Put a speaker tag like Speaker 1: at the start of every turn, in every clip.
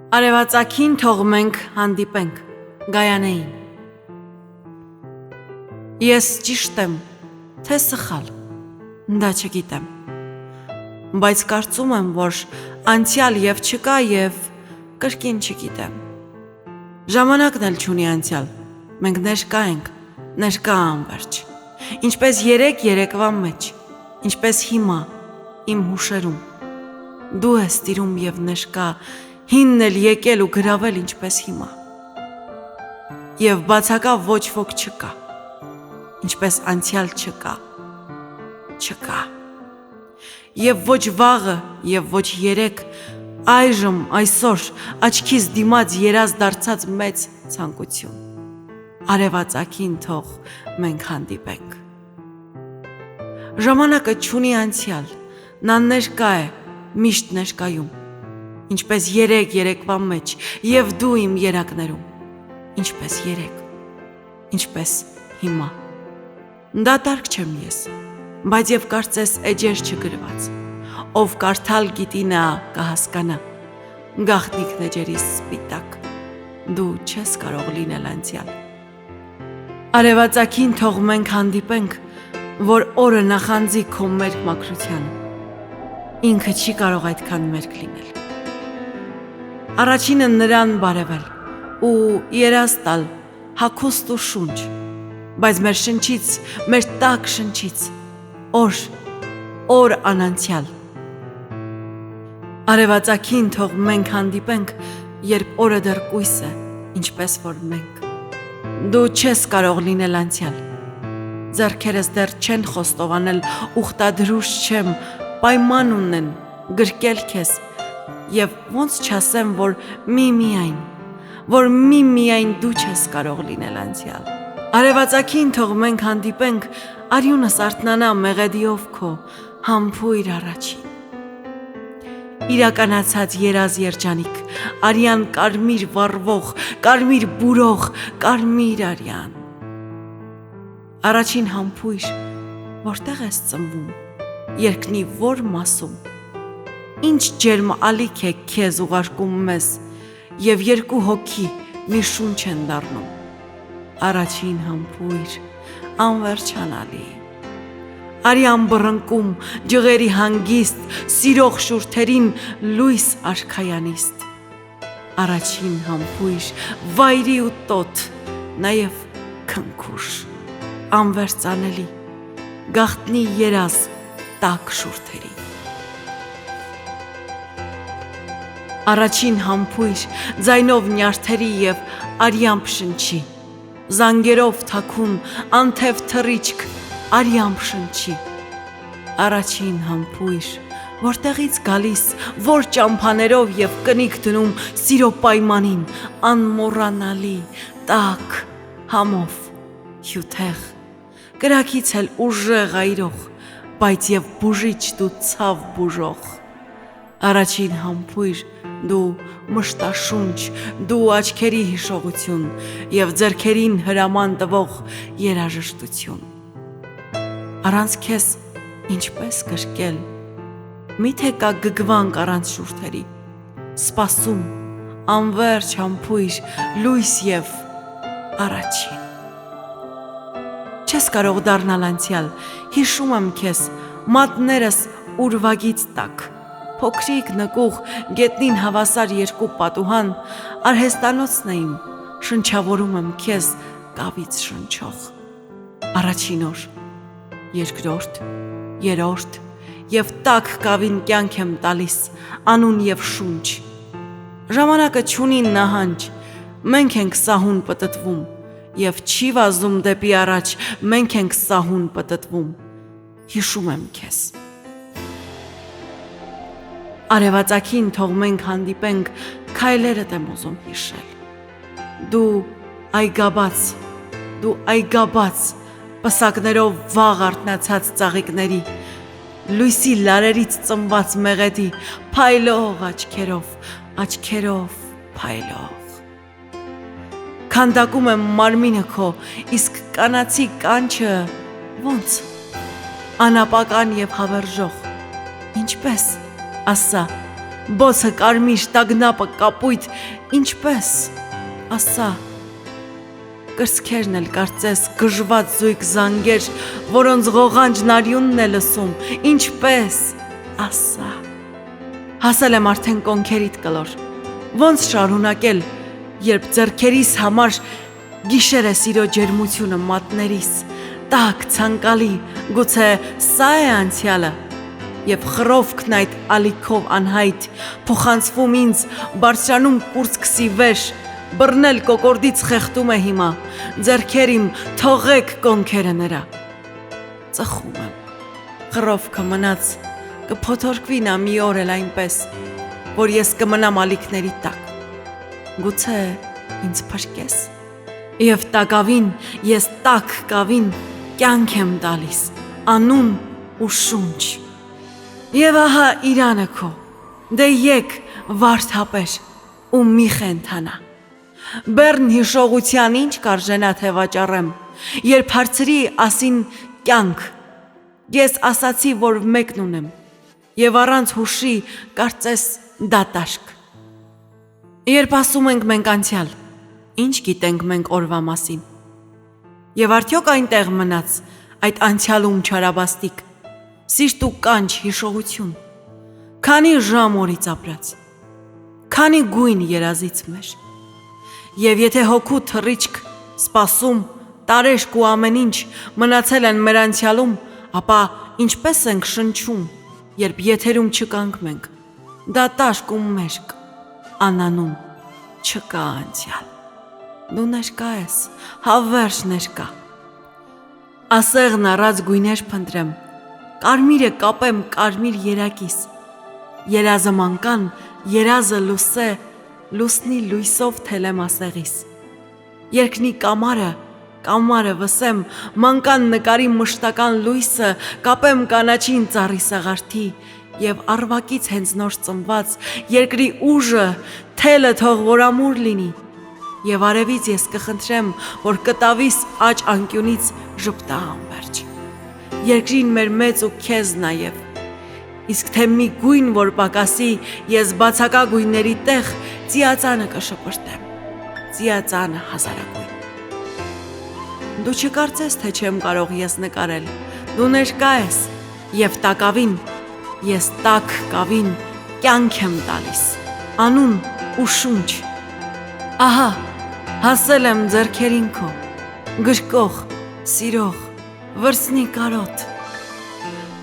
Speaker 1: Արևածագին թող մենք հանդիպենք Գայանեին։ Ես ճիշտ եմ, թե սխալ, դա չգիտեմ, բայց կարծում եմ, որ անցյալ և չկա և կրկին չգիտեմ։ Ժամանակն էլ չունի անցյալ, մենք ներկա ենք, ներկա անվերջ, ինչպես երեկվա մեջ, ինչպես հիմա, իմ հուշերում, դու ես տիրում և ներկա, հինն էլ եկել ու գրավել ինչպես հիմա, և բացակա ոչ ոք չկա, ինչպես անցյալ չկա, և ոչ վաղը և ոչ երեկ, այժմ, այսօր, աչքիս դիմաց երազ դարձած մեծ ցանկություն, արևածագին թող մենք հանդիպենք։ Ժամանակը չունի անցյալ, նա ներկա է, միշտ ներկայում, ինչպես երեկվա մեջ, և դու իմ երակներում, ինչպես երեկ, ինչպես հիմա։ Դատարկ չեմ ես, բայց և կարծես էջեր չգրված, ով կարդալ գիտի նա կհասկանա, գաղտնիքն էջերիս սպիտակ, դու չես կարող լինել անցյալ։ Արևածագին թող մենք հանդիպենք, որ օրը նախանձի քո մերկ մաքրությանը, ինքը չի կարող այդքան մերկ լինել։ Առաջինը նրան բարևել ու երազ տալ հագուստ ու շունչ, բայց մեր շնչից, մեր տաք շնչից, օր անանցյալ։ Արևածագին թող մենք հանդիպենք, երբ օրը դեռ կույս է, ինչպես որ մենք։ Դու չես կարող լինել անցյալ, ձեռքերս դեռ չեն խոստովանել, ուխտադրուժ չեմ, պայման ունեն, գրկել քեզ, և ոնց չասեմ, որ միմիայն դու չես կարող լինել անցյալ։ Արևածագին թող մենք հանդիպենք, արյունս արթնանա մեղեդիով քո համբույր առաջին։ Իրականացած երազ երջանիկ, արյան կարմիր վառվող, կարմիր բուրող, կարմիր արյան։ Առաջին համբույր, որտեղ ես ծնվում, երկնի որ մասում, ինչ ջերմ ալիք է քեզ ուղարկում մեզ, և երկու հոգի մի շունչ են դառնում, առաջին համբույր, անվերջանալի, արյան բռնկում, ջղերի հանգիստ, սիրող շուրթերին լույս արքայանիստ, առաջին համբույր, վայրի ու տոտ, նաև քնքուշ, անվերծանելի, գաղտնի երազ տաք շուրթերի։ Առաջին համբույր, ձայնով նյարդերի և արյամբ շնչի, զանգերով թաքուն, անթև թռիչք, արյամբ շնչի, առաջին համբույր, որտեղից գալիս, որ ճամփաներով և կնիկ դնում սիրո պայմանին, անմոռանալի, տաք, համով, հյութեղ, կրակից էլ ուժեղ այրող, բայց և բուժիչ դու ցավ բուժող, առաջին համբույր, դու մշտաշունչ, դու աչքերի հիշողություն և ձեռքերին հրաման տվող երաժշտություն։ Առանց քեզ ինչպես գրկել, միթե կա գգվանք առանց շուրթերի, սպասում, անվերջ համբույր, լույս և առաջին։ Չես կարող դառնալ անցյալ, հիշում եմ քեզ, մատներս ուրվագից տակ, փոքրիկ նկուղ, գետնին հավասար երկու պատուհան, արհեստանոցն է իմ, շնչավորում եմ քեզ կավից շնչող, առաջին օր, երկրորդ, երրորդ, և տաք կավին կյանք եմ տալիս, անուն և շունչ, ժամանակը չունի նահանջ, մենք ենք սահուն պտտվում, և չի վազում դեպի առաջ, մենք ենք սահուն պտտվում, հիշում եմ քեզ։ Արևածագին թող մենք հանդիպենք, քայլերդ եմ ուզում հիշել, դու այգաբաց, պսակներով վաղ արթնացած ծաղիկների, լույսի լարերից ծնված մեղեդի, փայլող աչքերով փայլող, քանդակում եմ մարմինը քո, իսկ կանացի կանչը ոնց, անապական և հավերժող, ինչպես, ասա, բոցը կարմիր, տագնապը կապույտ, ինչպես, ասա, կրծքերն էլ կարծես գժված զույգ զանգեր, որոնց ղողանջն արյունն է լսում, ինչպես, ասա, հասել եմ արդեն կոնքերիդ կլոր, ոնց շարունակել, երբ ձեռքերիս համար գիշեր է սիրո ջերմությունը մատներիս, տակ, ցանկալի, գուցե սա է անցյալը, և խռովքն այդ ալիքով անհայտ, փոխանցվում ինձ, բարձրանում կուրծքսի վեր, բռնել կոկորդից խեղդում է հիմա, ձեռքեր իմ թողեք կոնքերը նրա, ծխում եմ, խռովքը մնաց, կփոթորկվի նա մի օր էլ այնպես, որ ես կմնամ ալիքների տակ, գուցե ինձ փրկես, և տակավին ես տակ կավին կյանք եմ տալիս, անուն ու շունչ, և ահա իրանը քո, դե եկ վարդապեր ու մի խենթանա, բեռն հիշողության ինչ կարժենա թե վաճառեմ, երբ հարցրի ասին կյանք, ես ասացի, որ մեկն ունեմ, և առանց հուշի կարծես դատաշկ, երբ ասում ենք մենք անցյալ, ինչ գիտենք մենք օրվա մասին, և արդյոք այնտեղ մնաց այդ անցյալում չարաբաստիկ, սիրտ ու կանչ հիշողություն, քանի ժամ օրից ապրած, քանի գույն երազից մեր, և եթե հոգու թռիչք, սպասում, տարեշք ու ամեն ինչ մնացել են մեր անցյալում, ապա ինչպես ենք շնչում, երբ եթերում չկանք մենք, դատաշկ ու մերկ, անանուն, չկա անցյալ, դու ներկա ես, հավերժ ներկա, ասեղն առած գույներ փնտրեմ, կարմիրը կապեմ կարմիր երակիս, երազը մանկան, երազը լուսե, լուսնի լույսով թելեմ ասեղիս, երկնի կամարը վսեմ, մանկան նկարի մշտական լույսը, կապեմ կանաչին ծառի սաղարթի, և առվակից հենց նոր ծնված, երկրի ուժը, թելը թող որ ամուր լինի, և արևից ես կխնդրեմ, որ կտավիս աջ անկյունից ժպտա անվերջ, երկրին մեր մեծ ու քեզ նաև, իսկ թե մի գույն, որ պակասի, ես բացակա գույների տեղ ծիածանը կշպրտեմ, ծիածանը հազարագույն, դու չկարծես, թե չեմ կարող ես նկարել, դու ներկա ես, և տակավին, ես տակ կավին կյանք եմ տալիս, անուն ու շունչ, ահա, հասել եմ ձեռքերին քո, գրկող, սիրող, վրձնի կարոտ,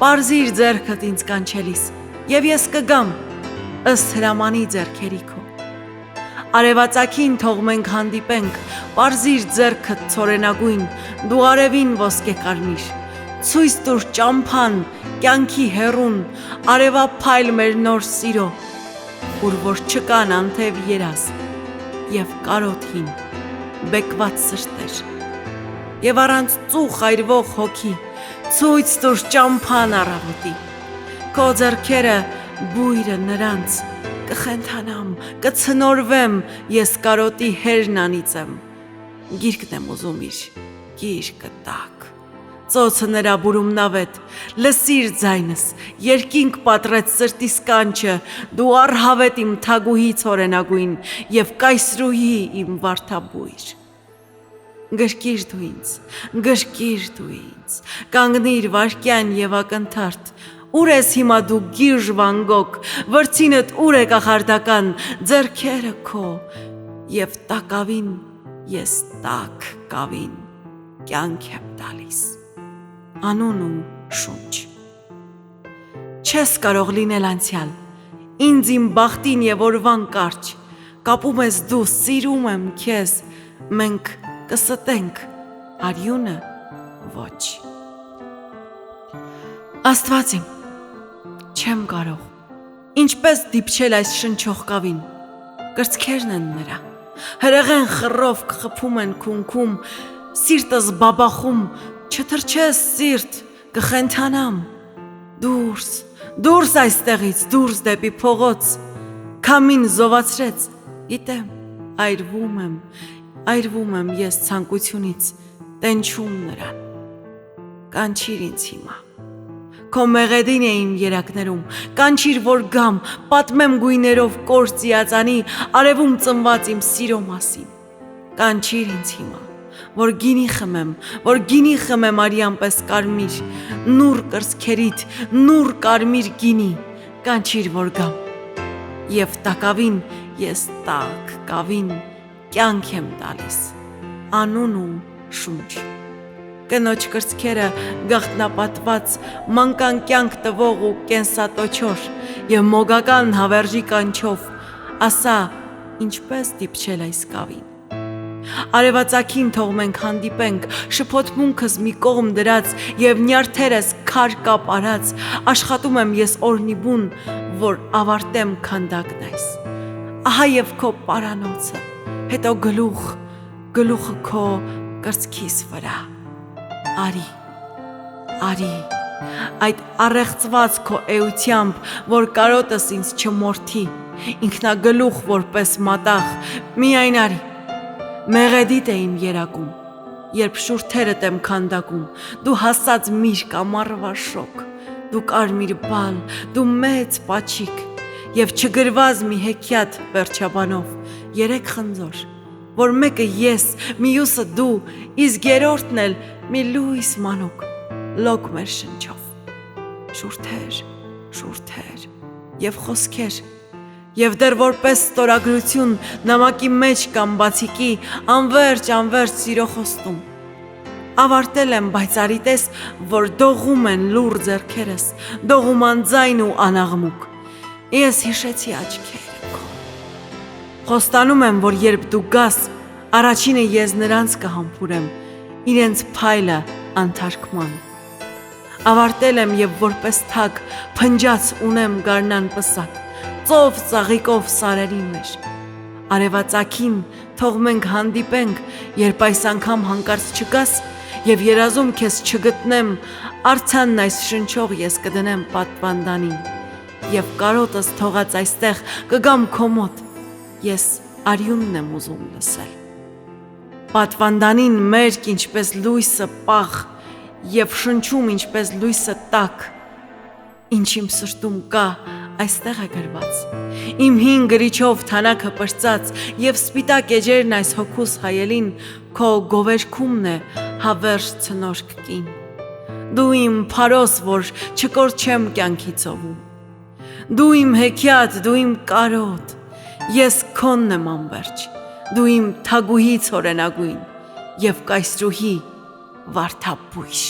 Speaker 1: պարզիր ձեռքդ ինձ կանչելիս, և ես կգամ, ըստ հրամանի ձեռքերի քո, արևածագին թող մենք հանդիպենք, պարզիր ձեռքդ ցորենագույն, դու արևին ոսկե կարմիր, ցույց տուր ճամփան, կյանքի հեռուն, արևափայլ մեր նոր սիրո, ուր որ չկան անթև երազ, և կարոտ հին, բեկված սրտեր, և առանց ծուխ այրվող հոգի, ցույց տուր ճամփան առավոտի, քո ձեռքերը բույրը նրանց, կխենթանամ, կցնորվեմ, ես կարոտի հերն անիծեմ, գիրկն եմ ուզում իր, գիրկը տակ, ծոցը նրա բուրումնավետ, լսիր ձայնս, երկինք պատրեց սրտիս կանչը, դու առհավետ իմ թագուհի ցորենագույն, և կայսրուհի իմ վարդաբույր, գրկիր դու ինձ, կանգնիր վայրկյան և ակնթարթ, ուր ես հիմա դու գիժ վանգոկ, վրձինդ ուր է կախարդական, ձեռքերը քո, և տակավին ես տակ կավին, կյանք եմ տալիս, անուն ու շունչ, չես կարող լինել անցյալ, ինձ իմ բախտին և օրվան կարճ, կապում ես դու, սիրում եմ քեզ, մենք կստենք, արյունը ոչ, Աստված իմ, չեմ կարող, ինչպես դիպչել այս շնչող կավին, կրծքերն են նրա, հրեղեն խռովք խփում են քունքում, սիրտս բաբախում, չթրջես սիրտ, կխենթանամ, դուրս այստեղից, դուրս դեպի փողոց, քամին զովացրեց, գիտեմ, այրվում եմ ես ցանկությունից, տենչում նրան, կանչիր ինձ հիմա, Քո մեղեդին է իմ երակներում, կանչիր որ գամ, պատմեմ գույներով կոր ծիածանի, արևում ծնված իմ սիրո մասին։ Կանչիր ինձ հիմա, որ գինի խմեմ արյան պես կարմիր, նուռ կրծքերիդ, նուռ կարմիր գինի, կանչիր որ գամ։ Եվ տակավին ես տաք կավին կյանք եմ տալիս, անուն ու շունչ։ Կնոջ կրծքերը գաղտնապատված, մանկան կյանք տվող ու կենսատոչոր և մոգական հավերժի կանչով, ասա ինչպես դիպչել այս կավին։ Արևածագին թող մենք հանդիպենք, շփոթմունքս մի կողմ դրած և նյարդերս քար կապ արած, աշխատում եմ ես օրնիբուն, որ ավարտեմ քանդակն այս։ Ահա և քո պարանոցը, հետո գլուխը քո կրծքիս վրա։ Արի, այդ առեղծված քո էությամբ, որ կարոտս ինձ չմորթի, ինքնագլուխ որպես մատաղ, միայն արի։ Մեղեդիդ է իմ երակում, երբ շուրթերդ եմ քանդակում, դու հասած միրգ ամառվա շոգ, դու կարմիր բալ, դու մեծ պաչիկ, և չգրված մի հեքիաթ վերջաբանով, 3 խնձոր, որ մեկը ես, մյուսը դու, իսկ երրորդն էլ մի լույս մանուկ, լոկ մեր շնչով։ Շուրթեր և խոսքեր, և դեռ որպես ստորագրություն նամակի մեջ կամ բացիկի անվերջ սիրո խոստում։ Ավարտել եմ, բայց արի տես, որ դողում են լուռ ձեռքերս, դողում անձայն ու անաղմուկ։ Ես հիշեցի աչքերը քո։ Խոստանում եմ, որ երբ դու գաս, առաջինը ես նրանց կհամբուրեմ, իրենց փայլը անթարգման։ Ավարտել եմ և որպես թագ փնջած ունեմ գարնան պսակ, ծով ծաղիկով սարերի մեջ։ Արևածագին թող մենք հանդիպենք, երբ այս անգամ հանկարծ չգաս, և երազում քեզ չգտնեմ, արձանն այս շնչող ես կդնեմ պատվանդանին, և կարոտս թողած այստեղ կգամ քո մոտ, ես արյունն եմ ուզում լսել։ Պատվանդանին մերկ ինչպես լույսը պաղ, և շնչում ինչպես լույսը տաք, ինչ իմ սրտում կա, այստեղ է գրված, իմ հին գրիչով թանաքը պրծած, և սպիտակ էջերն այս հոգուս հայելին քո գովերքումն է հավերժ ցնորք կին։ Դու իմ փարոս, որ չկորչեմ կյանքի ծովում, դու իմ հեքիաթ, դու իմ կարոտ, ես քոնն եմ անվերջ, դու իմ թագուհի ցորենագույն և կայսրուհի վարդապույշ։